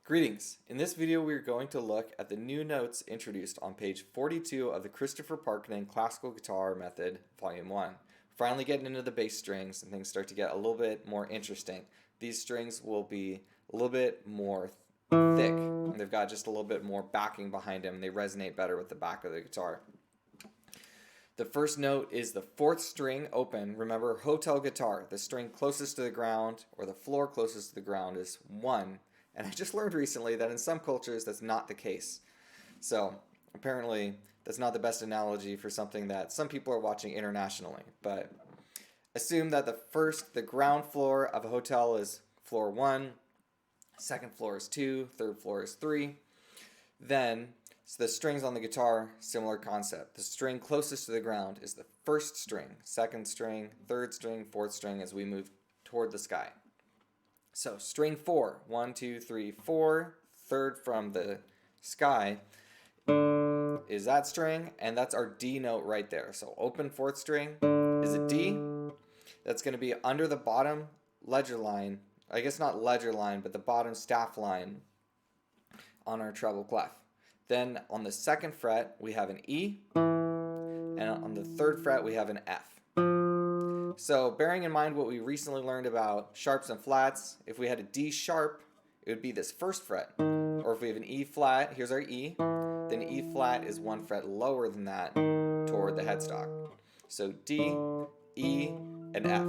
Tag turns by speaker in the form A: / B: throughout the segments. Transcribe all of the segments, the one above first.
A: Greetings! In this video we are going to look at the new notes introduced on page 42 of the Christopher Parkening Classical Guitar Method Volume 1. Finally getting into the bass strings and things start to get a little bit more interesting. These strings will be a little bit more thick. They've got just a little bit more backing behind them. They resonate better with the back of the guitar. The first note is the 4th string open. Remember, hotel guitar, the string closest to the ground or the floor closest to the ground is 1. And I just learned recently that in some cultures that's not the case. So apparently that's not the best analogy for something that some people are watching internationally. But assume that the ground floor of a hotel is floor 1, second floor is 2, third floor is 3. Then so the strings on the guitar, similar concept. The string closest to the ground is the 1st string, 2nd string, 3rd string, 4th string as we move toward the sky. So string 4, 1, 2, 3, 4, 3rd from the sky is that string, and that's our D note right there. So open 4th string is a D. That's going to be under the bottom ledger line, I guess not ledger line, but the bottom staff line on our treble clef. Then on the 2nd fret we have an E, and on the 3rd fret we have an F. So bearing in mind what we recently learned about sharps and flats, if we had a D sharp, it would be this 1st fret. Or if we have an E flat, here's our E, then E flat is 1 fret lower than that toward the headstock. So D, E, and F.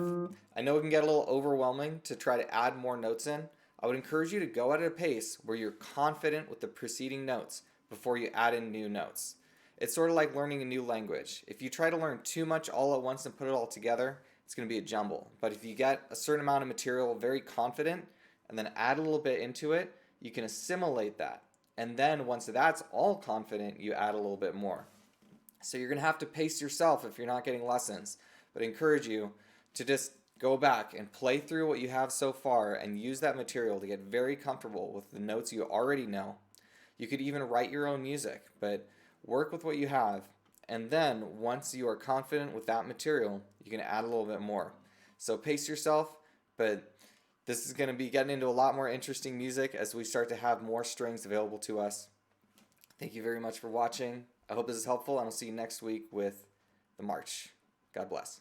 A: I know it can get a little overwhelming to try to add more notes in. I would encourage you to go at a pace where you're confident with the preceding notes before you add in new notes. It's sort of like learning a new language. If you try to learn too much all at once and put it all together, it's going to be a jumble. But if you get a certain amount of material very confident and then add a little bit into it, you can assimilate that. And then once that's all confident, you add a little bit more. So you're going to have to pace yourself if you're not getting lessons. But I encourage you to just go back and play through what you have so far and use that material to get very comfortable with the notes you already know. You could even write your own music, but work with what you have. And then once you are confident with that material, you can add a little bit more. So pace yourself, but this is going to be getting into a lot more interesting music as we start to have more strings available to us. Thank you very much for watching. I hope this is helpful, and I'll see you next week with the march. God bless.